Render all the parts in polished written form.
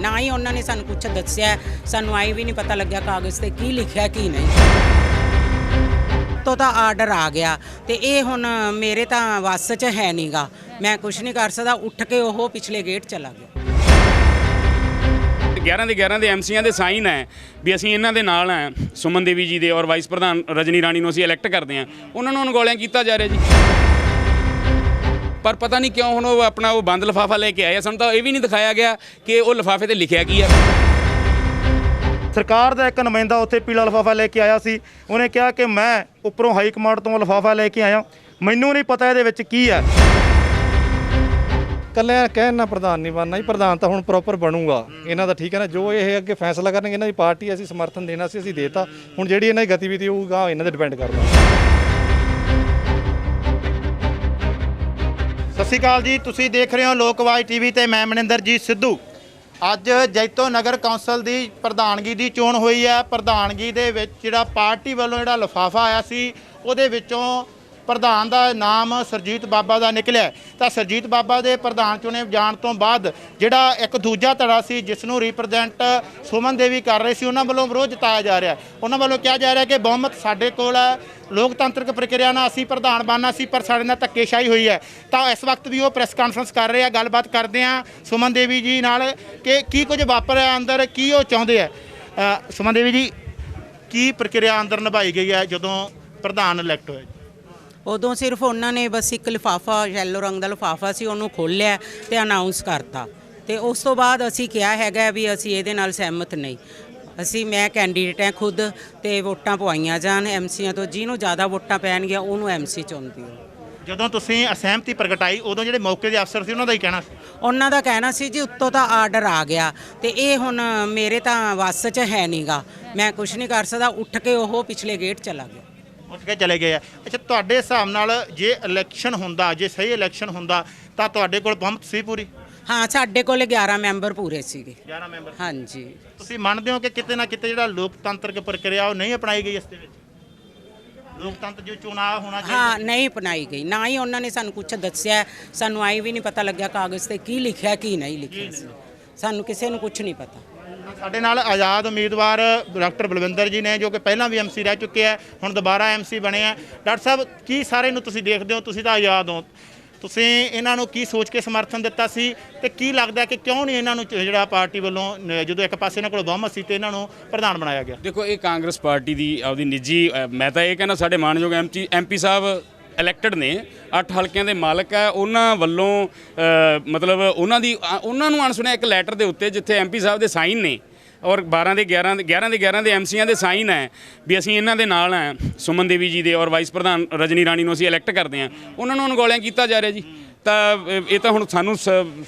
ना ही उन्होंने सानू कुछ दस्सिया, सानू आई भी नहीं पता लग्या कागज़ ते की लिखिया की नहीं। तो आर्डर आ गया तो ये हुण मेरे तो वस च है नहीं गा, मैं कुछ नहीं कर सकता। उठ के वो पिछले गेट चला गया। 11 ਦੇ ਐਮਸੀਆਂ ਦੇ ਸਾਈਨ ਹੈ ਵੀ ਅਸੀਂ ਇਹਨਾਂ ਦੇ ਨਾਲ ਹੈ, ਸੁਮਨ ਦੇਵੀ ਜੀ ਦੇ ਔਰ ਵਾਈਸ ਪ੍ਰਧਾਨ ਰਜਨੀ ਰਾਣੀ ਨੂੰ ਅਸੀਂ ਇਲੈਕਟ ਕਰਦੇ ਹਾਂ, ਉਹਨਾਂ ਨੂੰ ਅਣਗੌਲਿਆਂ ਕੀਤਾ ਜਾ ਰਿਹਾ ਜੀ। ਪਰ ਪਤਾ ਨਹੀਂ ਕਿਉਂ ਹੁਣ ਉਹ ਆਪਣਾ ਉਹ ਬੰਦ ਲਿਫਾਫਾ ਲੈ ਕੇ ਆਏ। ਸਾਨੂੰ ਤਾਂ ਇਹ ਵੀ ਨਹੀਂ ਦਿਖਾਇਆ ਗਿਆ ਕਿ ਉਹ ਲਿਫਾਫੇ ਤੇ ਲਿਖਿਆ ਕੀ ਆ। ਸਰਕਾਰ ਦਾ ਇੱਕ ਨੁਮਾਇੰਦਾ ਉੱਥੇ ਪੀਲਾ ਲਿਫਾਫਾ ਲੈ ਕੇ ਆਇਆ ਸੀ, ਉਹਨੇ ਕਿਹਾ ਕਿ ਮੈਂ ਉੱਪਰੋਂ ਹਾਈ ਕਮਾਂਡ ਤੋਂ ਲਿਫਾਫਾ ਲੈ ਕੇ ਆਇਆ, ਮੈਨੂੰ ਨਹੀਂ ਪਤਾ ਇਹਦੇ ਵਿੱਚ ਕੀ ਹੈ। ਕੱਲਿਆਂ ਕਹਿਣ ਨਾਲ ਪ੍ਰਧਾਨ ਨਹੀਂ ਬਣਨਾ ਜੀ, ਪ੍ਰਧਾਨ ਤਾਂ ਹੁਣ ਪ੍ਰੋਪਰ ਬਣੂਗਾ ਇਹਨਾਂ ਦਾ, ਠੀਕ ਹੈ ਨਾ। ਜੋ ਇਹ ਅੱਗੇ ਫੈਸਲਾ ਕਰਨਗੇ ਇਹਨਾਂ ਦੀ ਪਾਰਟੀ, ਅਸੀਂ ਸਮਰਥਨ ਦੇਣਾ ਸੀ, ਅਸੀਂ ਦੇਤਾ। ਹੁਣ ਜਿਹੜੀ ਇਹਨਾਂ ਦੀ ਗਤੀਵਿਧੀ ਹੋਊਗਾ ਇਹਨਾਂ ਤੇ ਡਿਪੈਂਡ ਕਰਦਾ। ਸਤਿ ਸ਼੍ਰੀ ਅਕਾਲ ਜੀ, ਤੁਸੀਂ ਦੇਖ ਰਹੇ ਹੋ ਲੋਕ ਆਵਾਜ਼ ਟੀਵੀ ਤੇ ਮੈਂ ਮਨਿੰਦਰਜੀਤ ਸਿੱਧੂ। ਅੱਜ ਜੈਤੋ ਨਗਰ ਕੌਂਸਲ ਦੀ ਪ੍ਰਧਾਨਗੀ ਦੀ ਚੋਣ ਹੋਈ ਹੈ। ਪ੍ਰਧਾਨਗੀ ਦੇ ਵਿੱਚ ਜਿਹੜਾ ਪਾਰਟੀ ਵੱਲੋਂ ਜਿਹੜਾ ਲਿਫਾਫਾ ਆਇਆ ਸੀ ਉਹਦੇ ਵਿੱਚੋਂ ਪ੍ਰਧਾਨ ਦਾ ਨਾਮ ਸਰਜੀਤ ਬਾਬਾ ਦਾ ਨਿਕਲਿਆ। ਤਾਂ ਸਰਜੀਤ ਬਾਬਾ ਦੇ ਪ੍ਰਧਾਨ ਚੁਣੇ ਜਾਣ ਤੋਂ ਬਾਅਦ ਜਿਹੜਾ ਇੱਕ ਦੂਜਾ ਧੜਾ ਸੀ ਜਿਸ ਨੂੰ ਰਿਪਰੈਜ਼ੈਂਟ ਸੁਮਨ ਦੇਵੀ ਕਰ ਰਹੇ ਸੀ, ਉਹਨਾਂ ਵੱਲੋਂ ਵਿਰੋਧ ਜਤਾਇਆ ਜਾ ਰਿਹਾ। ਉਹਨਾਂ ਵੱਲੋਂ ਕਿਹਾ ਜਾ ਰਿਹਾ ਕਿ ਬਹੁਮਤ ਸਾਡੇ ਕੋਲ ਹੈ, ਲੋਕਤੰਤਰਕ ਪ੍ਰਕਿਰਿਆ ਨਾਲ ਅਸੀਂ ਪ੍ਰਧਾਨ ਬਣਨਾ ਸੀ, ਪਰ ਸਾਡੇ ਨਾਲ ਧੱਕੇਸ਼ਾਹੀ ਹੋਈ ਹੈ। ਤਾਂ ਇਸ ਵਕਤ ਵੀ ਉਹ ਪ੍ਰੈਸ ਕਾਨਫਰੰਸ ਕਰ ਰਹੇ ਆ। ਗੱਲਬਾਤ ਕਰਦੇ ਆ ਸੁਮਨ ਦੇਵੀ ਜੀ ਨਾਲ ਕਿ ਕੀ ਕੁਝ ਵਾਪਰਿਆ ਅੰਦਰ, ਕੀ ਉਹ ਚਾਹੁੰਦੇ ਆ। ਸੁਮਨ ਦੇਵੀ ਜੀ, ਕੀ ਪ੍ਰਕਿਰਿਆ ਅੰਦਰ ਨਿਭਾਈ ਗਈ ਹੈ ਜਦੋਂ ਪ੍ਰਧਾਨ ਇਲੈਕਟ ਹੋਇਆ? ਉਦੋਂ ਸਿਰਫ ਉਹਨਾਂ ਨੇ ਬਸ ਇੱਕ ਲਿਫਾਫਾ, ਯੈਲੋ ਰੰਗ ਦਾ ਲਿਫਾਫਾ ਸੀ, ਉਹਨੂੰ ਖੋਲ੍ਹਿਆ ਤੇ ਅਨਾਉਂਸ ਕਰਤਾ। ਤੇ ਉਸ ਤੋਂ ਬਾਅਦ ਅਸੀਂ ਕਿਹਾ ਹੈਗਾ ਵੀ ਅਸੀਂ ਇਹਦੇ ਨਾਲ ਸਹਿਮਤ ਨਹੀਂ। ਮੈਂ ਕੈਂਡੀਡੇਟ ਹਾਂ ਖੁਦ, ਤੇ ਵੋਟਾਂ ਪਵਾਈਆਂ ਜਾਣ ਐਮਸੀਆਂ ਤੋਂ, ਜਿਹਨੂੰ ਜ਼ਿਆਦਾ ਵੋਟਾਂ ਪੈਣਗੀਆਂ ਉਹਨੂੰ ਐਮਸੀ ਚੁਣਦੀ ਹਾਂ। ਜਦੋਂ ਤੁਸੀਂ ਅਸਹਿਮਤੀ ਪ੍ਰਗਟਾਈ ਉਦੋਂ ਜਿਹੜੇ ਮੌਕੇ ਦੇ ਅਫਸਰ ਸੀ ਉਹਨਾਂ ਦਾ ਹੀ ਕਹਿਣਾ ਸੀ? ਉਹਨਾਂ ਦਾ ਕਹਿਣਾ ਸੀ ਜੀ ਉੱਤੋਂ ਤਾਂ ਆਰਡਰ ਆ ਗਿਆ ਤੇ ਇਹ ਹੁਣ ਮੇਰੇ ਤਾਂ ਵਸ 'ਚ ਹੈ ਨਹੀਂ ਗਾ, ਮੈਂ ਕੁਝ ਨਹੀਂ ਕਰ ਸਕਦਾ। ਉੱਠ ਕੇ ਉਹ ਪਿਛਲੇ ਗੇਟ ਚਲਾ ਗਿਆ। ਉੱਠ ਕੇ ਚਲੇ ਗਏ ਆ। ਅੱਛਾ, ਤੁਹਾਡੇ ਹਿਸਾਬ ਨਾਲ ਜੇ ਇਲੈਕਸ਼ਨ ਹੁੰਦਾ, ਜੇ ਸਹੀ ਇਲੈਕਸ਼ਨ ਹੁੰਦਾ ਤਾਂ ਤੁਹਾਡੇ ਕੋਲ ਬਹੁਮਤ ਸੀ ਪੂਰੀ? ਹਾਂ, ਸਾਡੇ ਕੋਲ 11 ਮੈਂਬਰ ਪੂਰੇ ਸੀਗੇ। 11 ਮੈਂਬਰ? ਹਾਂਜੀ। ਤੁਸੀਂ ਮੰਨਦੇ ਹੋ ਕਿ ਕਿਤੇ ਨਾ ਕਿਤੇ ਜਿਹੜਾ ਲੋਕਤੰਤਰਕ ਪ੍ਰਕਿਰਿਆ ਉਹ ਨਹੀਂ ਅਪਣਾਈ ਗਈ ਇਸ ਦੇ ਵਿੱਚ? ਲੋਕਤੰਤਰ ਜੋ ਚੁਣਾਵ ਹੋਣਾ ਚਾਹੀਦਾ, ਹਾਂ, ਨਹੀਂ ਅਪਣਾਈ ਗਈ। ਨਾ ਹੀ ਉਹਨਾਂ ਨੇ ਸਾਨੂੰ ਕੁਝ ਦੱਸਿਆ, ਸਾਨੂੰ ਆਈ ਵੀ ਨਹੀਂ ਪਤਾ ਲੱਗਿਆ ਕਾਗਜ਼ ਤੇ ਕੀ ਲਿਖਿਆ ਕੀ ਨਹੀਂ ਲਿਖਿਆ ਸੀ। ਸਾਨੂੰ ਕਿਸੇ ਨੂੰ ਕੁਝ ਨਹੀਂ ਪਤਾ। ਸਾਡੇ ਨਾਲ ਆਜ਼ਾਦ ਉਮੀਦਵਾਰ ਡਾਕਟਰ ਬਲਵਿੰਦਰ ਜੀ ਨੇ, ਜੋ ਕਿ ਪਹਿਲਾਂ ਵੀ ਐਮਸੀ ਰਹਿ ਚੁੱਕੇ ਆ, ਹੁਣ ਦੁਬਾਰਾ ਐਮਸੀ ਬਣੇ ਆ। ਡਾਕਟਰ ਸਾਹਿਬ, ਕੀ ਸਾਰੇ ਨੂੰ ਤੁਸੀਂ ਦੇਖਦੇ ਹੋ, ਤੁਸੀਂ ਤਾਂ ਆਜ਼ਾਦ ਹੋ, ਤੁਸੀਂ ਇਹਨਾਂ ਨੂੰ ਕੀ ਸੋਚ ਕੇ ਸਮਰਥਨ ਦਿੱਤਾ ਸੀ ਤੇ ਕੀ ਲੱਗਦਾ ਕਿ ਕਿਉਂ ਨਹੀਂ ਇਹਨਾਂ ਨੂੰ ਜਿਹੜਾ ਪਾਰਟੀ ਵੱਲੋਂ ਜਦੋਂ ਇੱਕ ਪਾਸੇ ਇਹਨਾਂ ਕੋਲ ਬਹੁਮਤ ਸੀ ਤੇ ਇਹਨਾਂ ਨੂੰ ਪ੍ਰਧਾਨ ਬਣਾਇਆ ਗਿਆ? ਦੇਖੋ, ਇਹ ਕਾਂਗਰਸ ਪਾਰਟੀ ਦੀ ਆਪਦੀ ਨਿੱਜੀ, ਮੈਂ ਤਾਂ ਇਹ ਕਹਿੰਦਾ ਸਾਡੇ ਮਾਣਯੋਗ ਐਮਪੀ ਸਾਹਿਬ ਇਲੈਕਟਡ ਨੇ, 8 ਹਲਕਿਆਂ ਦੇ ਮਾਲਕ ਹੈ। ਉਹਨਾਂ ਵੱਲੋਂ ਮਤਲਬ ਉਹਨਾਂ ਨੂੰ ਅਣਸੁਣਿਆ ਇੱਕ ਲੈਟਰ ਦੇ ਉੱਤੇ ਜਿੱਥੇ ਐਮਪੀ ਸਾਹਿਬ ਦੇ ਸਾਈਨ ਨੇ ਔਰ 11 ਦੇ ਐਮਸੀਆਂ ਦੇ ਸਾਈਨ ਹੈ ਵੀ ਅਸੀਂ ਇਹਨਾਂ ਦੇ ਨਾਲ ਹੈ, ਸੁਮਨ ਦੇਵੀ ਜੀ ਦੇ ਔਰ ਵਾਈਸ ਪ੍ਰਧਾਨ ਰਜਨੀ ਰਾਣੀ ਨੂੰ ਅਸੀਂ ਇਲੈਕਟ ਕਰਦੇ ਹਾਂ, ਉਹਨਾਂ ਨੂੰ ਅਣਗੌਲਿਆਂ ਕੀਤਾ ਜਾ ਰਿਹਾ ਜੀ। ਤਾਂ ਇਹ ਤਾਂ ਹੁਣ ਸਾਨੂੰ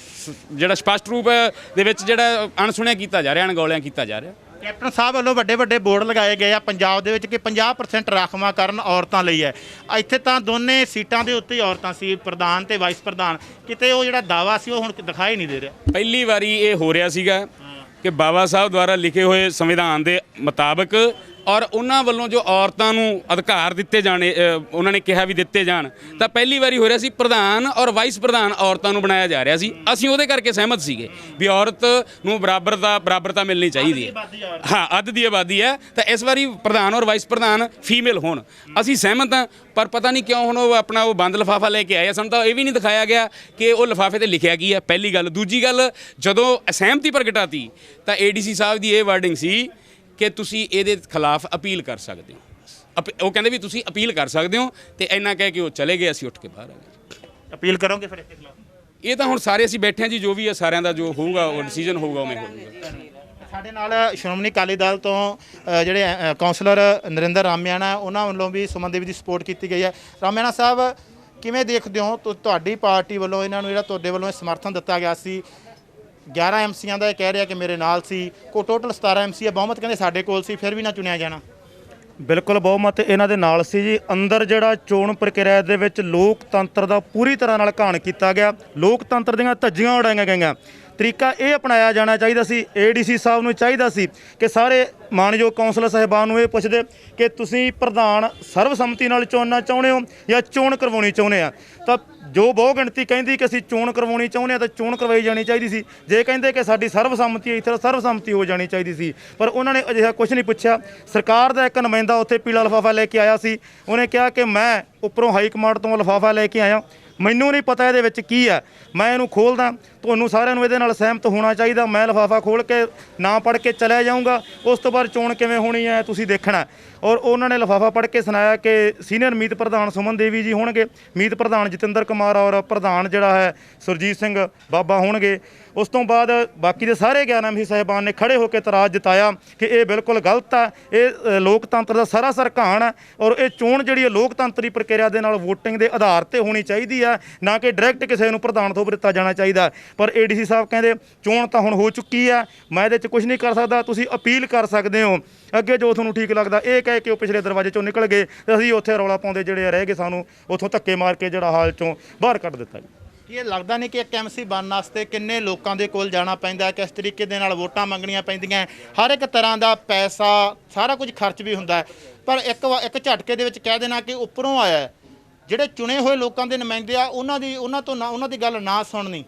ਜਿਹੜਾ ਸਪਸ਼ਟ ਰੂਪ ਦੇ ਵਿੱਚ ਜਿਹੜਾ ਅਣਸੁਣਿਆ ਕੀਤਾ ਜਾ ਰਿਹਾ, ਅਣਗੌਲਿਆਂ ਕੀਤਾ ਜਾ ਰਿਹਾ। ਕੈਪਟਨ ਸਾਹਿਬ ਵੱਲੋਂ ਵੱਡੇ ਵੱਡੇ ਬੋਰਡ ਲਗਾਏ ਗਏ ਆ ਪੰਜਾਬ ਦੇ ਵਿੱਚ ਕਿ 50% ਰਾਖਵਾਂਕਰਨ ਔਰਤਾਂ ਲਈ ਹੈ। ਇੱਥੇ ਤਾਂ ਦੋਨੇ ਸੀਟਾਂ ਦੇ ਉੱਤੇ ਔਰਤਾਂ ਸੀ, ਪ੍ਰਧਾਨ ਤੇ ਵਾਈਸ ਪ੍ਰਧਾਨ। ਕਿਤੇ ਉਹ ਜਿਹੜਾ ਦਾਅਵਾ ਸੀ ਉਹ ਹੁਣ ਦਿਖਾਈ ਨਹੀਂ ਦੇ ਰਿਹਾ। ਪਹਿਲੀ ਵਾਰੀ ਇਹ ਹੋ ਰਿਹਾ ਸੀਗਾ ਕਿ ਬਾਬਾ ਸਾਹਿਬ ਦੁਆਰਾ ਲਿਖੇ ਹੋਏ ਸੰਵਿਧਾਨ ਦੇ ਮੁਤਾਬਕ ਔਰ ਉਹਨਾਂ ਵੱਲੋਂ ਜੋ ਔਰਤਾਂ ਨੂੰ ਅਧਿਕਾਰ ਦਿੱਤੇ ਜਾਣੇ, ਉਹਨਾਂ ਨੇ ਕਿਹਾ ਵੀ ਦਿੱਤੇ ਜਾਣ, ਤਾਂ ਪਹਿਲੀ ਵਾਰੀ ਹੋ ਰਿਹਾ ਸੀ ਪ੍ਰਧਾਨ ਔਰ ਵਾਈਸ ਪ੍ਰਧਾਨ ਔਰਤਾਂ ਨੂੰ ਬਣਾਇਆ ਜਾ ਰਿਹਾ ਸੀ। ਅਸੀਂ ਉਹਦੇ ਕਰਕੇ ਸਹਿਮਤ ਸੀਗੇ ਵੀ ਔਰਤ ਨੂੰ ਬਰਾਬਰਤਾ ਮਿਲਣੀ ਚਾਹੀਦੀ ਹੈ। ਹਾਂ, ਅੱਧ ਦੀ ਆਬਾਦੀ ਹੈ, ਤਾਂ ਇਸ ਵਾਰੀ ਪ੍ਰਧਾਨ ਔਰ ਵਾਈਸ ਪ੍ਰਧਾਨ ਫੀਮੇਲ ਹੋਣ, ਅਸੀਂ ਸਹਿਮਤ ਹਾਂ। ਪਰ ਪਤਾ ਨਹੀਂ ਕਿਉਂ ਹੁਣ ਉਹ ਆਪਣਾ ਉਹ ਬੰਦ ਲਿਫਾਫਾ ਲੈ ਕੇ ਆਏ। ਸਾਨੂੰ ਤਾਂ ਇਹ ਵੀ ਨਹੀਂ ਦਿਖਾਇਆ ਗਿਆ ਕਿ ਉਹ ਲਿਫਾਫੇ ਤੇ ਲਿਖਿਆ ਕੀ ਹੈ, ਪਹਿਲੀ ਗੱਲ। ਦੂਜੀ ਗੱਲ, ਜਦੋਂ ਅਸਹਿਮਤੀ ਪ੍ਰਗਟਾਤੀ ਤਾਂ ਏਡੀਸੀ ਸਾਹਿਬ ਦੀ ਇਹ ਵਰਡਿੰਗ ਸੀ ਕਿ ਤੁਸੀਂ ਇਹਦੇ ਖਿਲਾਫ ਅਪੀਲ ਕਰ ਸਕਦੇ ਹੋ। ਉਹ ਕਹਿੰਦੇ ਵੀ ਤੁਸੀਂ ਅਪੀਲ ਕਰ ਸਕਦੇ ਹੋ, ਤੇ ਇੰਨਾ ਕਹਿ ਕੇ ਉਹ ਚਲੇ ਗਏ। ਅਸੀਂ ਉੱਠ ਕੇ ਬਾਹਰ ਆ ਗਏ। ਅਪੀਲ ਕਰੋਗੇ ਫਿਰ ਇਸ ਖਿਲਾਫ? ਇਹ ਤਾਂ ਹੁਣ ਸਾਰੇ ਅਸੀਂ ਬੈਠੇ ਹਾਂ ਜੀ, ਜੋ ਵੀ ਹੈ ਸਾਰਿਆਂ ਦਾ ਜੋ ਹੋਊਗਾ ਉਹ ਡਿਸੀਜਨ ਹੋਊਗਾ ਉਵੇਂ ਹੋਊਗਾ। ਸਾਡੇ ਨਾਲ ਸ਼੍ਰੋਮਣੀ ਅਕਾਲੀ ਦਲ ਤੋਂ ਜਿਹੜੇ ਕੌਂਸਲਰ ਨਰਿੰਦਰ ਰਾਮਿਆਣਾ, ਉਹਨਾਂ ਵੱਲੋਂ ਵੀ ਸੁਮਨ ਦੇਵੀ ਦੀ ਸਪੋਰਟ ਕੀਤੀ ਗਈ ਹੈ। ਰਾਮਿਆਣਾ ਸਾਹਿਬ, ਕਿਵੇਂ ਦੇਖਦੇ ਹੋ ਤੁਹਾਡੀ ਪਾਰਟੀ ਵੱਲੋਂ ਇਹਨਾਂ ਨੂੰ ਜਿਹੜਾ ਤੁਹਾਡੇ ਵੱਲੋਂ ਸਮਰਥਨ ਦਿੱਤਾ ਗਿਆ ਸੀ? 11 ਐਮਸੀਆਂ ਦਾ ਇਹ ਕਹਿ ਰਿਹਾ ਕਿ ਮੇਰੇ ਨਾਲ ਸੀ, ਕੋ ਟੋਟਲ 17 ਐਮਸੀ ਹੈ, ਬਹੁਮਤ ਕਹਿੰਦੇ ਸਾਡੇ ਕੋਲ ਸੀ, ਫਿਰ ਵੀ ਨਾ ਚੁਣਿਆ ਜਾਣਾ। ਬਿਲਕੁਲ ਬਹੁਮਤ ਇਹਨਾਂ ਦੇ ਨਾਲ ਸੀ ਜੀ। ਅੰਦਰ ਜਿਹੜਾ ਚੋਣ ਪ੍ਰਕਿਰਿਆ ਦੇ ਵਿੱਚ ਲੋਕਤੰਤਰ ਦਾ ਪੂਰੀ ਤਰ੍ਹਾਂ ਨਾਲ ਘਾਣ ਕੀਤਾ ਗਿਆ, ਲੋਕਤੰਤਰ ਦੀਆਂ ਧੱਜੀਆਂ ਉਡਾਈਆਂ ਗਈਆਂ। ਤਰੀਕਾ ਇਹ ਅਪਣਾਇਆ ਜਾਣਾ ਚਾਹੀਦਾ ਸੀ। ਏਡੀਸੀ ਸਾਹਿਬ ਨੂੰ ਚਾਹੀਦਾ ਸੀ ਕਿ ਸਾਰੇ ਮਾਣਯੋਗ ਕੌਂਸਲਰ ਸਾਹਿਬਾਨ ਨੂੰ ਇਹ ਪੁੱਛਦੇ ਕਿ ਤੁਸੀਂ ਪ੍ਰਧਾਨ ਸਰਬਸੰਮਤੀ ਨਾਲ ਚੁਣਨਾ ਚਾਹੁੰਦੇ ਹੋ ਜਾਂ ਚੋਣ ਕਰਵਾਉਣੀ ਚਾਹੁੰਦੇ ਆ। ਤਾਂ ਜੋ ਬਹੁ ਗਿਣਤੀ ਕਹਿੰਦੀ ਕਿ ਅਸੀਂ ਚੋਣ ਕਰਵਾਉਣੀ ਚਾਹੁੰਦੇ ਹਾਂ ਤਾਂ ਚੋਣ ਕਰਵਾਈ ਜਾਣੀ ਚਾਹੀਦੀ ਸੀ। ਜੇ ਕਹਿੰਦੇ ਕਿ ਸਾਡੀ ਸਰਬਸੰਮਤੀ ਹੈ, ਇੱਥੇ ਸਰਬਸੰਮਤੀ ਹੋ ਜਾਣੀ ਚਾਹੀਦੀ ਸੀ, ਪਰ ਉਹਨਾਂ ਨੇ ਅਜਿਹਾ ਕੁਝ ਨਹੀਂ ਪੁੱਛਿਆ। ਸਰਕਾਰ ਦਾ ਇੱਕ ਨੁਮਾਇੰਦਾ ਉੱਥੇ ਪੀਲਾ ਲਿਫਾਫਾ ਲੈ ਕੇ ਆਇਆ ਸੀ, ਉਹਨੇ ਕਿਹਾ ਕਿ ਮੈਂ ਉੱਪਰੋਂ ਹਾਈ ਕਮਾਂਡ ਤੋਂ ਲਿਫਾਫਾ ਲੈ ਕੇ ਆਇਆ, ਮੈਨੂੰ ਨਹੀਂ ਪਤਾ ਇਹਦੇ ਵਿੱਚ ਕੀ ਹੈ, ਮੈਂ ਇਹਨੂੰ ਖੋਲ੍ਹਦਾ, ਤੁਹਾਨੂੰ ਸਾਰਿਆਂ ਨੂੰ ਇਹਦੇ ਨਾਲ ਸਹਿਮਤ ਹੋਣਾ ਚਾਹੀਦਾ। ਮੈਂ ਲਿਫਾਫਾ ਖੋਲ੍ਹ ਕੇ ਨਾ ਪੜ੍ਹ ਕੇ ਚਲਿਆ ਜਾਊਂਗਾ, ਉਸ ਤੋਂ ਬਾਅਦ ਚੋਣ ਕਿਵੇਂ ਹੋਣੀ ਹੈ ਤੁਸੀਂ ਦੇਖਣਾ। ਔਰ ਉਹਨਾਂ ਨੇ ਲਿਫਾਫਾ ਪੜ੍ਹ ਕੇ ਸੁਣਾਇਆ ਕਿ ਸੀਨੀਅਰ ਮੀਤ ਪ੍ਰਧਾਨ ਸੁਮਨ ਦੇਵੀ ਜੀ ਹੋਣਗੇ, ਮੀਤ ਪ੍ਰਧਾਨ ਜਤਿੰਦਰ ਕੁਮਾਰ ਔਰ ਪ੍ਰਧਾਨ ਜਿਹੜਾ ਹੈ ਸੁਰਜੀਤ ਸਿੰਘ ਬਾਬਾ ਹੋਣਗੇ। ਉਸ ਤੋਂ ਬਾਅਦ ਬਾਕੀ ਦੇ ਸਾਰੇ 11 ਐਮਸੀ ਸਾਹਿਬਾਨ ਨੇ ਖੜੇ ਹੋ ਕੇ ਇਤਰਾਜ਼ ਜਤਾਇਆ ਕਿ ਇਹ ਬਿਲਕੁਲ ਗਲਤ ਹੈ, ਇਹ ਲੋਕਤੰਤਰ ਦਾ ਸਰਾਸਰ ਘਾਣ ਹੈ ਔਰ ਇਹ ਚੋਣ ਜਿਹੜੀ ਹੈ ਲੋਕਤੰਤਰੀ ਪ੍ਰਕਿਰਿਆ ਦੇ ਨਾਲ ਵੋਟਿੰਗ ਦੇ ਆਧਾਰ ਤੇ ਹੋਣੀ ਚਾਹੀਦੀ ਹੈ, ਨਾ ਕਿ ਡਾਇਰੈਕਟ ਕਿਸੇ ਨੂੰ ਪ੍ਰਧਾਨ ਥੋਪ ਦਿੱਤਾ ਜਾਣਾ ਚਾਹੀਦਾ। ਪਰ ਏਡੀਸੀ ਸਾਹਿਬ ਕਹਿੰਦੇ ਚੋਣ ਤਾਂ ਹੁਣ ਹੋ ਚੁੱਕੀ ਹੈ, ਮੈਂ ਇਹਦੇ 'ਚ ਕੁਝ ਨਹੀਂ ਕਰ ਸਕਦਾ, ਤੁਸੀਂ ਅਪੀਲ ਕਰ ਸਕਦੇ ਹੋ ਅੱਗੇ ਜੋ ਤੁਹਾਨੂੰ ਠੀਕ ਲੱਗਦਾ। ਇਹ ਕਹਿ ਕੇ ਉਹ ਪਿਛਲੇ ਦਰਵਾਜ਼ੇ 'ਚੋਂ ਨਿਕਲ ਗਏ ਤੇ ਅਸੀਂ ਉੱਥੇ ਰੌਲਾ ਪਾਉਂਦੇ ਜਿਹੜੇ ਰਹਿ ਗਏ, ਸਾਨੂੰ ਉੱਥੋਂ ਧੱਕੇ ਮਾਰ ਕੇ ਜਿਹੜਾ ਹਾਲ 'ਚੋਂ ਬਾਹਰ ਕੱਢ ਦਿੱਤਾ ਜੀ। ਇਹ ਲੱਗਦਾ ਨਹੀਂ ਕਿ ਇੱਕ ਐਮਸੀ ਬਣਨ ਵਾਸਤੇ ਕਿੰਨੇ ਲੋਕਾਂ ਦੇ ਕੋਲ ਜਾਣਾ ਪੈਂਦਾ, ਕਿਸ ਤਰੀਕੇ ਦੇ ਨਾਲ ਵੋਟਾਂ ਮੰਗਣੀਆਂ ਪੈਂਦੀਆਂ, ਹਰ ਇੱਕ ਤਰ੍ਹਾਂ ਦਾ ਪੈਸਾ ਸਾਰਾ ਕੁਝ ਖਰਚ ਵੀ ਹੁੰਦਾ ਹੈ। ਪਰ ਇੱਕ ਝਟਕੇ ਦੇ ਵਿੱਚ ਕਹਿ ਦੇਣਾ ਕਿ ਉੱਪਰੋਂ ਆਇਆ ਹੈ, ਜਿਹੜੇ ਚੁਣੇ ਹੋਏ ਲੋਕਾਂ ਦੇ ਨੁਮਾਇੰਦੇ ਆ ਉਹਨਾਂ ਦੀ ਗੱਲ ਨਾ ਸੁਣਨੀ।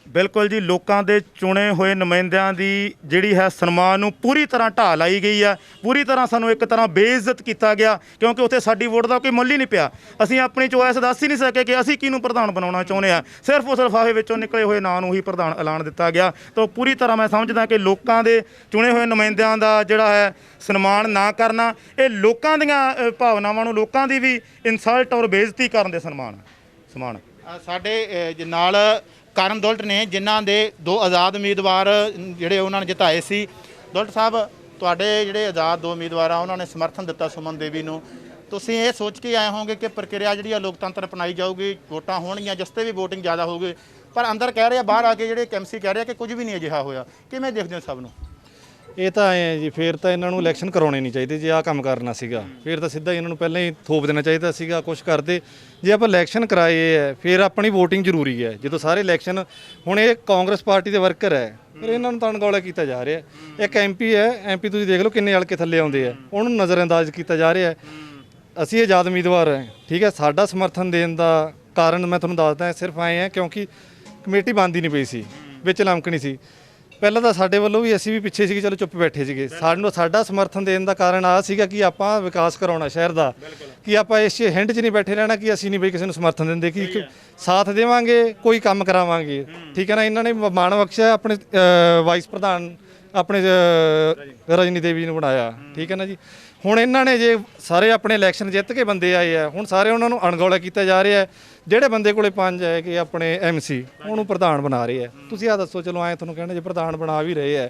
ਬਿਲਕੁਲ ਜੀ, ਲੋਕਾਂ ਦੇ ਚੁਣੇ ਹੋਏ ਨੁਮਾਇੰਦਿਆਂ ਦੀ ਜਿਹੜੀ ਹੈ ਸਨਮਾਨ ਨੂੰ ਪੂਰੀ ਤਰ੍ਹਾਂ ਢਾਹ ਲਾਈ ਗਈ ਆ, ਪੂਰੀ ਤਰ੍ਹਾਂ ਸਾਨੂੰ ਇੱਕ ਤਰ੍ਹਾਂ ਬੇਇੱਜ਼ਤ ਕੀਤਾ ਗਿਆ, ਕਿਉਂਕਿ ਉੱਥੇ ਸਾਡੀ ਵੋਟ ਦਾ ਕੋਈ ਮੁੱਲ ਹੀ ਨਹੀਂ ਪਿਆ। ਅਸੀਂ ਆਪਣੀ ਚੋਇਸ ਦੱਸ ਹੀ ਨਹੀਂ ਸਕੇ ਕਿ ਅਸੀਂ ਕਿਹਨੂੰ ਪ੍ਰਧਾਨ ਬਣਾਉਣਾ ਚਾਹੁੰਦੇ ਆ, ਸਿਰਫ ਉਸ ਲਿਫਾਫੇ ਵਿੱਚੋਂ ਨਿਕਲੇ ਹੋਏ ਨਾਂ ਨੂੰ ਹੀ ਪ੍ਰਧਾਨ ਐਲਾਨ ਦਿੱਤਾ ਗਿਆ। ਤਾਂ ਪੂਰੀ ਤਰ੍ਹਾਂ ਮੈਂ ਸਮਝਦਾ ਕਿ ਲੋਕਾਂ ਦੇ ਚੁਣੇ ਹੋਏ ਨੁਮਾਇੰਦਿਆਂ ਦਾ ਜਿਹੜਾ ਹੈ ਸਨਮਾਨ ਨਾ ਕਰਨਾ, ਇਹ ਲੋਕਾਂ ਦੀਆਂ ਭਾਵਨਾਵਾਂ ਨੂੰ, ਲੋਕਾਂ ਦੀ ਵੀ ਇਨਸਲਟ ਔਰ ਬੇਇੱਜ਼ਤੀ ਕਰਨ ਦੇ ਸਮਾਨ। ਸਾਡੇ ਨਾਲ ਕਰਨ ਦੁਲਟ ਨੇ, ਜਿਨ੍ਹਾਂ ਦੇ 2 ਆਜ਼ਾਦ ਉਮੀਦਵਾਰ ਜਿਹੜੇ ਉਹਨਾਂ ਨੇ ਜਿਤਾਏ ਸੀ। ਦੁਲਟ ਸਾਹਿਬ, ਤੁਹਾਡੇ ਜਿਹੜੇ ਆਜ਼ਾਦ 2 ਉਮੀਦਵਾਰ ਆ ਉਹਨਾਂ ਨੇ ਸਮਰਥਨ ਦਿੱਤਾ ਸੁਮਨ ਦੇਵੀ ਨੂੰ, ਤੁਸੀਂ ਇਹ ਸੋਚ ਕੇ ਆਏ ਹੋਵੋਗੇ ਕਿ ਪ੍ਰਕਿਰਿਆ ਜਿਹੜੀ ਆ ਲੋਕਤੰਤਰ ਅਪਣਾਈ ਜਾਊਗੀ, ਵੋਟਾਂ ਹੋਣਗੀਆਂ ਜਿਸ 'ਤੇ ਵੀ ਵੋਟਿੰਗ ਜ਼ਿਆਦਾ ਹੋਊਗੀ, ਪਰ ਅੰਦਰ ਕਹਿ ਰਹੇ ਆ, ਬਾਹਰ ਆ ਕੇ ਜਿਹੜੇ ਐਮਸੀ ਕਹਿ ਰਹੇ ਆ ਕਿ ਕੁਝ ਵੀ ਨਹੀਂ ਅਜਿਹਾ ਹੋਇਆ। ਕਿਵੇਂ ਦੇਖਦੇ ਹੋ ਸਭ ਨੂੰ? ਇਹ ਤਾਂ ਐਂ ਹੈ ਜੀ, ਫੇਰ ਤਾਂ ਇਹਨਾਂ ਨੂੰ ਇਲੈਕਸ਼ਨ ਕਰਾਉਣੇ ਨਹੀਂ ਚਾਹੀਦੇ। ਜੇ ਆਹ ਕੰਮ ਕਰਨਾ ਸੀਗਾ ਫੇਰ ਤਾਂ ਸਿੱਧਾ ਇਹਨਾਂ ਨੂੰ ਪਹਿਲਾਂ ਹੀ ਥੋਪ ਦੇਣਾ ਚਾਹੀਦਾ ਸੀਗਾ। ਕੁਝ ਕਰਦੇ, ਜੇ ਆਪਾਂ ਇਲੈਕਸ਼ਨ ਕਰਾਏ ਹੈ ਫਿਰ ਆਪਣੀ ਵੋਟਿੰਗ ਜ਼ਰੂਰੀ ਹੈ। ਜਦੋਂ ਸਾਰੇ ਇਲੈਕਸ਼ਨ, ਹੁਣ ਇਹ ਕਾਂਗਰਸ ਪਾਰਟੀ ਦੇ ਵਰਕਰ ਹੈ, ਫਿਰ ਇਹਨਾਂ ਨੂੰ ਤਾਂ ਅਣਗੌਲਿਆ ਕੀਤਾ ਜਾ ਰਿਹਾ। ਇੱਕ ਐਮਪੀ ਹੈ, ਐਮਪੀ ਤੁਸੀਂ ਦੇਖ ਲਓ ਕਿੰਨੇ ਹਲਕੇ ਥੱਲੇ ਆਉਂਦੇ ਆ, ਉਹਨੂੰ ਨਜ਼ਰਅੰਦਾਜ਼ ਕੀਤਾ ਜਾ ਰਿਹਾ। ਅਸੀਂ ਆਜ਼ਾਦ ਉਮੀਦਵਾਰ ਹੈ, ਠੀਕ ਹੈ, ਸਾਡਾ ਸਮਰਥਨ ਦੇਣ ਦਾ ਕਾਰਨ ਮੈਂ ਤੁਹਾਨੂੰ ਦੱਸਦਾ ਸਿਰਫ ਆਏ ਹੈ ਕਿਉਂਕਿ ਕਮੇਟੀ ਬਣਦੀ ਨਹੀਂ ਪਈ ਸੀ, ਵਿੱਚ ਲਮਕਣੀ ਸੀ। ਪਹਿਲਾਂ ਤਾਂ ਸਾਡੇ ਵੱਲੋਂ ਵੀ, ਅਸੀਂ ਵੀ ਪਿੱਛੇ ਸੀਗੇ, ਚਲੋ ਚੁੱਪ ਬੈਠੇ ਸੀਗੇ। ਸਾਡਾ ਸਮਰਥਨ ਦੇਣ ਦਾ ਕਾਰਨ ਆ ਸੀਗਾ ਕਿ ਆਪਾਂ ਵਿਕਾਸ ਕਰਾਉਣਾ ਸ਼ਹਿਰ ਦਾ, ਕਿ ਆਪਾਂ ਇਸ ਹਿੰਡ 'ਚ ਨਹੀਂ ਬੈਠੇ ਰਹਿਣਾ ਕਿ ਅਸੀਂ ਨਹੀਂ ਬਈ ਕਿਸੇ ਨੂੰ ਸਮਰਥਨ ਦਿੰਦੇ, ਕਿ ਸਾਥ ਦੇਵਾਂਗੇ, ਕੋਈ ਕੰਮ ਕਰਾਵਾਂਗੇ, ਠੀਕ ਹੈ ਨਾ। ਇਹਨਾਂ ਨੇ ਮਾਣ ਬਖਸ਼ਿਆ, ਆਪਣੇ ਵਾਈਸ ਪ੍ਰਧਾਨ ਆਪਣੇ ਰਜਨੀ ਦੇਵੀ ਨੂੰ ਬਣਾਇਆ, ਠੀਕ ਹੈ ਨਾ ਜੀ। ਹੁਣ ਇਹਨਾਂ ਨੇ ਜੇ ਸਾਰੇ ਆਪਣੇ ਇਲੈਕਸ਼ਨ ਜਿੱਤ ਕੇ ਬੰਦੇ ਆਏ ਆ, ਹੁਣ ਸਾਰੇ ਉਹਨਾਂ ਨੂੰ ਅਣਗੌਲਿਆ ਕੀਤਾ ਜਾ ਰਿਹਾ ਹੈ। ਜਿਹੜੇ ਬੰਦੇ ਕੋਲੇ 5 ਹੈ ਕਿ ਆਪਣੇ ਐਮਸੀ, ਉਹਨੂੰ ਪ੍ਰਧਾਨ ਬਣਾ ਰਹੇ ਆ। ਤੁਸੀਂ ਆ ਦੱਸੋ, ਚਲੋ ਐਂ ਤੁਹਾਨੂੰ ਕਹਿਣਾ, ਜੇ ਪ੍ਰਧਾਨ ਬਣਾ ਵੀ ਰਹੇ ਆ,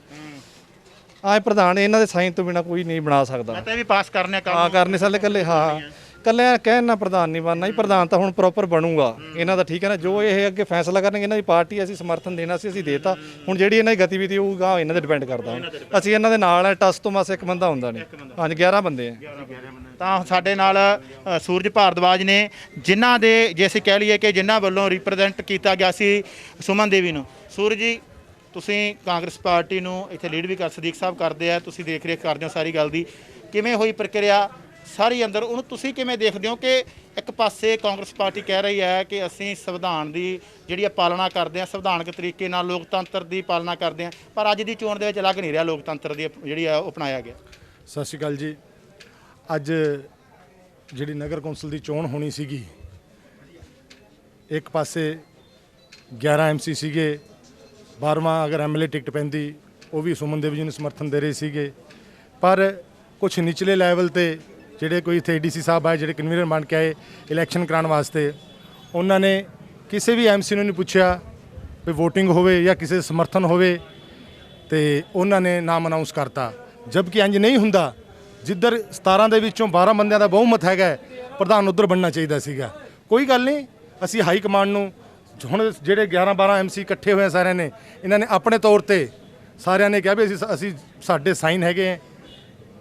ਆਏ ਪ੍ਰਧਾਨ ਇਹਨਾਂ ਦੇ ਸਾਈਨ ਤੋਂ ਬਿਨਾ ਕੋਈ ਨਹੀਂ ਬਣਾ ਸਕਦਾ। ਵੀ ਪਾਸ ਕਰਨੇ ਕਰਨੇ ਸਾਲੇ ਇਕੱਲੇ, ਹਾਂ ਇਕੱਲੇ ਕਹਿਣ ਨਾਲ ਪ੍ਰਧਾਨ ਨਹੀਂ ਬਣਨਾ ਜੀ। ਪ੍ਰਧਾਨ ਤਾਂ ਹੁਣ ਪ੍ਰੋਪਰ ਬਣੂਗਾ ਇਹਨਾਂ ਦਾ, ਠੀਕ ਹੈ ਨਾ। ਜੋ ਇਹ ਅੱਗੇ ਫੈਸਲਾ ਕਰਨਗੇ, ਇਹਨਾਂ ਦੀ ਪਾਰਟੀ ਅਸੀਂ ਸਮਰਥਨ ਦੇਣਾ ਸੀ, ਅਸੀਂ ਦੇਤਾ। ਹੁਣ ਜਿਹੜੀ ਇਹਨਾਂ ਦੀ ਗਤੀਵਿਧੀ ਹੋਊਗਾ ਇਹਨਾਂ ਤੇ ਡਿਪੈਂਡ ਕਰਦਾ। ਅਸੀਂ ਇਹਨਾਂ ਦੇ ਨਾਲ ਹੈ, ਟਸ ਤੋਂ ਮਾਸ ਇੱਕ ਬੰਦਾ ਹੁੰਦਾ ਨਹੀਂ, ਹਾਂਜੀ 11 ਬੰਦੇ ਆ। ਤਾਂ ਸਾਡੇ ਨਾਲ ਸੂਰਜ ਭਾਰਦਵਾਜ ਨੇ, ਜਿਨ੍ਹਾਂ ਦੇ, ਜੇ ਅਸੀਂ ਕਹਿ ਲਈਏ ਕਿ ਜਿਨ੍ਹਾਂ ਵੱਲੋਂ ਰਿਪਰੈਜ਼ੈਂਟ ਕੀਤਾ ਗਿਆ ਸੀ ਸੁਮਨ ਦੇਵੀ ਨੂੰ। ਸੂਰਜ ਜੀ, ਤੁਸੀਂ ਕਾਂਗਰਸ ਪਾਰਟੀ ਨੂੰ ਇੱਥੇ ਲੀਡ ਵੀ ਸਦੀਕ ਸਾਹਿਬ ਕਰਦੇ ਆ, ਤੁਸੀਂ ਦੇਖ ਰੇਖ ਕਰਦੇ ਹੋ ਸਾਰੀ ਗੱਲ ਦੀ, ਕਿਵੇਂ ਹੋਈ ਪ੍ਰਕਿਰਿਆ ਸਾਰੀ ਅੰਦਰ, ਉਹਨੂੰ ਤੁਸੀਂ ਕਿਵੇਂ ਦੇਖਦੇ ਹੋ? ਕਿ ਇੱਕ ਪਾਸੇ ਕਾਂਗਰਸ ਪਾਰਟੀ ਕਹਿ ਰਹੀ ਹੈ ਕਿ ਅਸੀਂ ਸੰਵਿਧਾਨ ਦੀ ਜਿਹੜੀ ਪਾਲਣਾ ਕਰਦੇ ਹਾਂ, ਸੰਵਿਧਾਨਕ ਤਰੀਕੇ ਨਾਲ ਲੋਕਤੰਤਰ ਦੀ ਪਾਲਣਾ ਕਰਦੇ ਹਾਂ, ਪਰ ਅੱਜ ਦੀ ਚੋਣ ਦੇ ਵਿੱਚ ਲੱਗ ਨਹੀਂ ਰਿਹਾ ਲੋਕਤੰਤਰ ਦੀ ਜਿਹੜੀ ਆ ਉਹ ਅਪਣਾਇਆ ਗਿਆ। ਸਤਿ ਸ਼੍ਰੀ ਅਕਾਲ ਜੀ। ਅੱਜ ਜਿਹੜੀ ਨਗਰ ਕੌਂਸਲ ਦੀ ਚੋਣ ਹੋਣੀ ਸੀਗੀ, ਇੱਕ ਪਾਸੇ 11 ਐਮਸੀ ਸੀਗੇ, 12ਵਾਂ ਅਗਰ ਐਮਐਲਏ ਟਿਕਟ ਪੈਂਦੀ ਉਹ ਵੀ ਸੁਮਨ ਦੇਵੀ ਜੀ ਨੂੰ ਸਮਰਥਨ ਦੇ ਰਹੇ ਸੀਗੇ। ਪਰ ਕੁਝ ਨਿਚਲੇ ਲੈਵਲ ਤੇ ਜਿਹੜੇ ਕੋਈ ਇੱਥੇ ਏਡੀਸੀ ਸਾਹਿਬ ਆਏ, ਜਿਹੜੇ ਕਨਵੀਨਰ ਬਣ ਕੇ ਆਏ ਇਲੈਕਸ਼ਨ ਕਰਾਉਣ ਵਾਸਤੇ, ਉਹਨਾਂ ਨੇ ਕਿਸੇ ਵੀ ਐਮਸੀ ਨੂੰ ਨਹੀਂ ਪੁੱਛਿਆ ਵੀ VOTING ਹੋਵੇ ਜਾਂ ਕਿਸੇ ਸਮਰਥਨ ਹੋਵੇ, ਤੇ ਉਹਨਾਂ ਨੇ ਨਾਮ ਅਨਾਉਂਸ ਕਰਤਾ। ਜਦਕਿ ਇੰਜ ਨਹੀਂ ਹੁੰਦਾ। ਜਿੱਧਰ 17 ਦੇ ਵਿੱਚੋਂ 12 ਬੰਦਿਆਂ ਦਾ ਬਹੁਮਤ ਹੈਗਾ, ਪ੍ਰਧਾਨ ਉੱਧਰ ਬਣਨਾ ਚਾਹੀਦਾ ਸੀਗਾ। ਕੋਈ ਗੱਲ ਨਹੀਂ, ਅਸੀਂ ਹਾਈ ਕਮਾਂਡ ਨੂੰ, ਹੁਣ ਜਿਹੜੇ 11-12 ਐਮਸੀ ਇਕੱਠੇ ਹੋਏ ਸਾਰਿਆਂ ਨੇ, ਇਹਨਾਂ ਨੇ ਆਪਣੇ ਤੌਰ ਤੇ ਸਾਰਿਆਂ ਨੇ ਕਿਹਾ ਵੀ ਅਸੀਂ ਸਾਡੇ ਸਾਈਨ ਹੈਗੇ ਹੈ,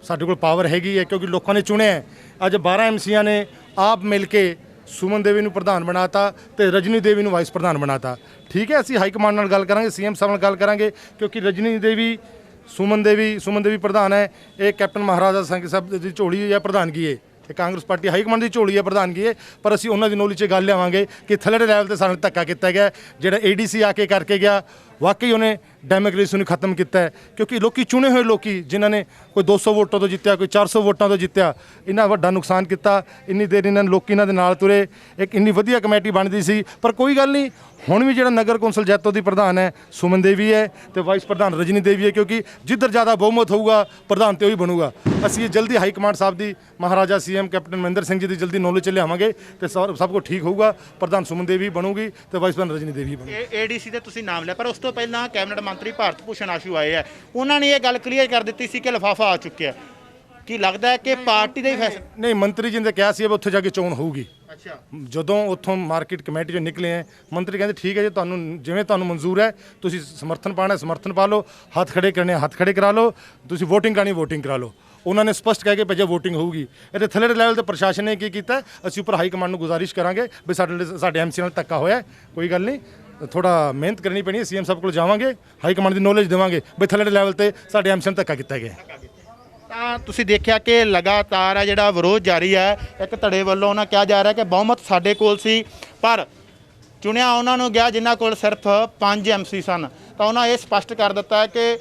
ਸਾਡੇ ਕੋਲ ਪਾਵਰ ਹੈਗੀ ਹੈ, ਕਿਉਂਕਿ ਲੋਕਾਂ ਨੇ ਚੁਣਿਆ। ਅੱਜ 12 ਐਮਸੀਆਂ ਨੇ ਆਪ ਮਿਲ ਕੇ ਸੁਮਨ ਦੇਵੀ ਨੂੰ ਪ੍ਰਧਾਨ ਬਣਾਤਾ ਤੇ ਰਜਨੀ ਦੇਵੀ ਨੂੰ ਵਾਈਸ ਪ੍ਰਧਾਨ ਬਣਾਤਾ। ਠੀਕ ਹੈ, ਅਸੀਂ ਹਾਈ ਕਮਾਂਡ ਨਾਲ ਗੱਲ ਕਰਾਂਗੇ, CM ਸਾਹਿਬ ਨਾਲ ਗੱਲ ਕਰਾਂਗੇ, ਕਿਉਂਕਿ ਰਜਨੀ ਦੇਵੀ ਸੁਮਨ ਦੇਵੀ ਪ੍ਰਧਾਨ ਹੈ, ਇਹ ਕੈਪਟਨ ਮਹਾਰਾਜਾ ਸਿੰਘ ਸਾਹਿਬ ਦੀ ਝੋਲੀ ਜਾਂ ਪ੍ਰਧਾਨਗੀ ਹੈ। ਤੇ ਕਾਂਗਰਸ ਪਾਰਟੀ ਹਾਈ ਕਮਾਂਡ ਦੀ ਝੋਲੀ ਹੈ ਪ੍ਰਧਾਨਗੀ ਹੈ, ਪਰ ਅਸੀਂ ਉਹਨਾਂ ਦੀ ਨੌਲੇਜ 'ਚ ਗੱਲ ਲਿਆਵਾਂਗੇ ਕਿ ਥੱਲੜੇ ਲੈਵਲ ਤੇ ਸਾਨੂੰ ਧੱਕਾ ਕੀਤਾ ਗਿਆ। ਜਿਹੜਾ ਏਡੀਸੀ ਆ ਕੇ ਕਰਕੇ ਗਿਆ, ਵਾਕਈ ਉਹਨੇ ਡੈਮੋਕ੍ਰੇਸੀ ਨੂੰ ਖਤਮ ਕੀਤਾ ਹੈ, ਕਿਉਂਕਿ ਲੋਕੀ ਚੁਣੇ ਹੋਏ ਲੋਕੀ ਜਿਨ੍ਹਾਂ ਨੇ ਕੋਈ 200 ਵੋਟਾਂ ਤੋਂ ਜਿੱਤਿਆ, ਕੋਈ 400 ਵੋਟਾਂ ਤੋਂ ਜਿੱਤਿਆ, ਇੰਨਾ ਵੱਡਾ ਨੁਕਸਾਨ ਕੀਤਾ। ਇੰਨੀ ਦੇਰ ਇਹਨਾਂ ਲੋਕੀ ਇਹਨਾਂ ਦੇ ਨਾਲ ਤੁਰੇ, ਇੱਕ ਇੰਨੀ ਵਧੀਆ ਕਮੇਟੀ ਬਣਦੀ ਸੀ। ਪਰ ਕੋਈ ਗੱਲ ਨਹੀਂ, ਹੁਣ ਵੀ ਜਿਹੜਾ ਨਗਰ ਕੌਂਸਲ ਜੈਤੋ ਦੀ ਪ੍ਰਧਾਨ ਹੈ ਸੁਮਨ ਦੇਵੀ ਹੈ ਤੇ ਵਾਈਸ ਪ੍ਰਧਾਨ ਰਜਨੀ ਦੇਵੀ ਹੈ, ਕਿਉਂਕਿ ਜਿੱਧਰ ਜ਼ਿਆਦਾ ਬਹੁਮਤ ਹੋਊਗਾ ਪ੍ਰਧਾਨ ਤੇ ਉਹੀ ਬਣੂਗਾ। ਅਸੀਂ ਇਹ ਜਲਦੀ ਹਾਈ ਕਮਾਂਡ ਸਾਹਿਬ ਦੀ, ਮਹਾਰਾਜਾ ਸੀਐਮ ਕੈਪਟਨ ਮਹਿੰਦਰ ਸਿੰਘ ਜੀ ਦੀ ਜਲਦੀ ਨੌਲੇਜ 'ਚ ਲਿਆਵਾਂਗੇ ਤੇ ਸਭ ਕੁਝ ਠੀਕ ਹੋਊਗਾ। ਪ੍ਰਧਾਨ ਸੁਮਨ ਦੇਵੀ ਬਣੂਗੀ ਤੇ ਵਾਈਸ ਪ੍ਰਧਾਨ ਰਜਨੀ ਦੇਵੀ ਬਣੂਗੀ। ਏਡੀਸੀ ਦੇ ਤੁਸੀਂ ਨਾਮ ਲਿਆ, ਪਰ ਉਸ ਤੋਂ ਪਹਿਲਾਂ ਕੈਬਨਿਟ ਮੰਤਰੀ ਭਾਰਤ ਭੂਸ਼ਣ ਆਸ਼ੂ ਆਏ ਆ, ਉਹਨਾਂ ਨੇ ਇਹ ਗੱਲ ਕਲੀਅਰ ਕਰ ਦਿੱਤੀ ਸੀ ਕਿ ਲਿਫਾਫਾ ਆ ਚੁੱਕਿਆ। ਕੀ ਲੱਗਦਾ ਹੈ ਕਿ ਪਾਰਟੀ ਦੇ ਹੀ ਫੈਸਲੇ? ਨਹੀਂ, ਮੰਤਰੀ ਜੀ ਨੇ ਕਿਹਾ ਸੀ ਉੱਥੇ ਜਾ ਕੇ ਚੋਣ ਹੋਊਗੀ। ਅੱਛਾ, ਜਦੋਂ ਉੱਥੋਂ ਮਾਰਕੀਟ ਕਮੇਟੀ 'ਚੋਂ ਨਿਕਲੇ ਹੈ, ਮੰਤਰੀ ਕਹਿੰਦੇ ਠੀਕ ਹੈ ਜੀ, ਤੁਹਾਨੂੰ ਜਿਵੇਂ ਤੁਹਾਨੂੰ ਮਨਜ਼ੂਰ ਹੈ, ਤੁਸੀਂ ਸਮਰਥਨ ਪਾਣਾ ਸਮਰਥਨ ਪਾ ਲਓ, ਹੱਥ ਖੜੇ ਕਰਨੇ ਹੱਥ ਖੜੇ ਕਰਾ ਲਓ, ਤੁਸੀਂ ਵੋਟਿੰਗ ਕਰਨੀ ਵੋਟਿੰਗ ਕਰਾ ਲਓ। ਉਹਨਾਂ ਨੇ ਸਪਸ਼ਟ ਕਹਿ ਕੇ ਭੇਜਿਆ ਵੋਟਿੰਗ ਹੋਊਗੀ। ਇਹਦੇ ਥੱਲੇ ਲੈਵਲ ਤੇ ਪ੍ਰਸ਼ਾਸਨ ਨੇ ਕੀ ਕੀਤਾ, ਅਸੀਂ ਉੱਪਰ ਹਾਈ ਕਮਾਂਡ ਨੂੰ ਗੁਜ਼ਾਰਿਸ਼ ਕਰਾਂਗੇ ਵੀ ਸਾਡੇ ਐਮਸੀ ਨਾਲ ਧੱਕਾ ਹੋਇਆ, ਕੋਈ ਗੱਲ ਨਹੀਂ, ਥੋੜਾ ਮਿਹਨਤ ਕਰਨੀ ਪੈਣੀ ਹੈ। ਸੀਐਮ ਸਾਹਿਬ ਕੋਲ ਜਾਵਾਂਗੇ, ਹਾਈ ਕਮਾਂਡ ਦੀ ਨੌਲੇਜ ਦੇਵਾਂਗੇ ਵੀ ਥੱਲੇ ਲੈਵਲ ਤੇ ਸਾਡੇ ਐਮਸੀ ਨਾਲ ਧੱਕਾ ਕੀਤਾ ਗਿਆ। ਤਾਂ ਤੁਸੀਂ ਦੇਖਿਆ ਕਿ ਲਗਾਤਾਰ ਹੈ ਜਿਹੜਾ ਵਿਰੋਧ ਜਾਰੀ ਹੈ। ਇੱਕ ਧੜੇ ਵੱਲੋਂ ਉਹਨਾਂ ਕਿਹਾ ਜਾ ਰਿਹਾ ਕਿ ਬਹੁਮਤ ਸਾਡੇ ਕੋਲ ਸੀ, ਪਰ ਚੁਣਿਆ ਉਹਨਾਂ ਨੂੰ ਗਿਆ ਜਿਨ੍ਹਾਂ ਕੋਲ ਸਿਰਫ 5 ਐਮਸੀ ਸਨ। ਤਾਂ ਉਹਨਾਂ ਇਹ ਸਪਸ਼ਟ ਕਰ ਦਿੱਤਾ ਹੈ ਕਿ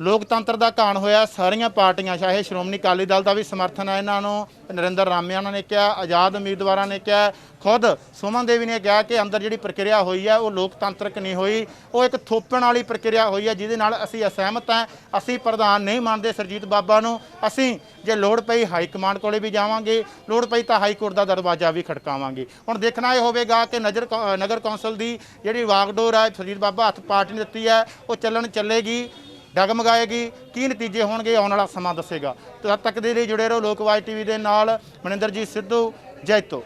ਲੋਕਤੰਤਰ ਦਾ ਘਾਣ ਹੋਇਆ। ਸਾਰੀਆਂ ਪਾਰਟੀਆਂ, ਚਾਹੇ ਸ਼੍ਰੋਮਣੀ ਅਕਾਲੀ ਦਲ ਦਾ ਵੀ ਸਮਰਥਨ ਹੈ ਇਹਨਾਂ ਨੂੰ, ਨਰਿੰਦਰ ਰਾਮਿਆ ਉਹਨਾਂ ਨੇ ਕਿਹਾ, ਆਜ਼ਾਦ ਉਮੀਦਵਾਰਾਂ ਨੇ ਕਿਹਾ, ਖੁਦ ਸੁਮਨ ਦੇਵੀ ਨੇ ਕਿਹਾ ਕਿ ਅੰਦਰ ਜਿਹੜੀ ਪ੍ਰਕਿਰਿਆ ਹੋਈ ਹੈ ਉਹ ਲੋਕਤੰਤਰਕ ਨਹੀਂ ਹੋਈ, ਉਹ ਇੱਕ ਥੋਪਣ ਵਾਲੀ ਪ੍ਰਕਿਰਿਆ ਹੋਈ ਹੈ, ਜਿਹਦੇ ਨਾਲ ਅਸੀਂ ਅਸਹਿਮਤ ਹਾਂ। ਅਸੀਂ ਪ੍ਰਧਾਨ ਨਹੀਂ ਮੰਨਦੇ ਸਰਜੀਤ ਬਾਬਾ ਨੂੰ। ਅਸੀਂ ਜੇ ਲੋੜ ਪਈ ਹਾਈ ਕਮਾਂਡ ਕੋਲੇ ਵੀ ਜਾਵਾਂਗੇ, ਲੋੜ ਪਈ ਤਾਂ ਹਾਈ ਕੋਰਟ ਦਾ ਦਰਵਾਜ਼ਾ ਵੀ ਖੜਕਾਵਾਂਗੇ। ਹੁਣ ਦੇਖਣਾ ਇਹ ਹੋਵੇਗਾ ਕਿ ਨਗਰ ਕੌਂਸਲ ਦੀ ਜਿਹੜੀ ਵਾਗਡੋਰ ਹੈ ਸਰਜੀਤ ਬਾਬਾ ਹੱਥ ਪਾਰਟੀ ਨੇ ਦਿੱਤੀ ਹੈ, ਉਹ ਚੱਲੇਗੀ, ਡਗਮਗਾਏਗੀ। ਕੀ ਨਤੀਜੇ ਹੋਣਗੇ ਆਉਣ ਵਾਲਾ ਸਮਾਂ ਦੱਸੇਗਾ। ਤਦ ਤੱਕ ਦੇ ਲਈ ਜੁੜੇ ਰਹੋ ਲੋਕਵਾਜ ਟੀਵੀ ਦੇ ਨਾਲ। ਮਨਿੰਦਰਜੀਤ ਸਿੱਧੂ, ਜੈਤੋ।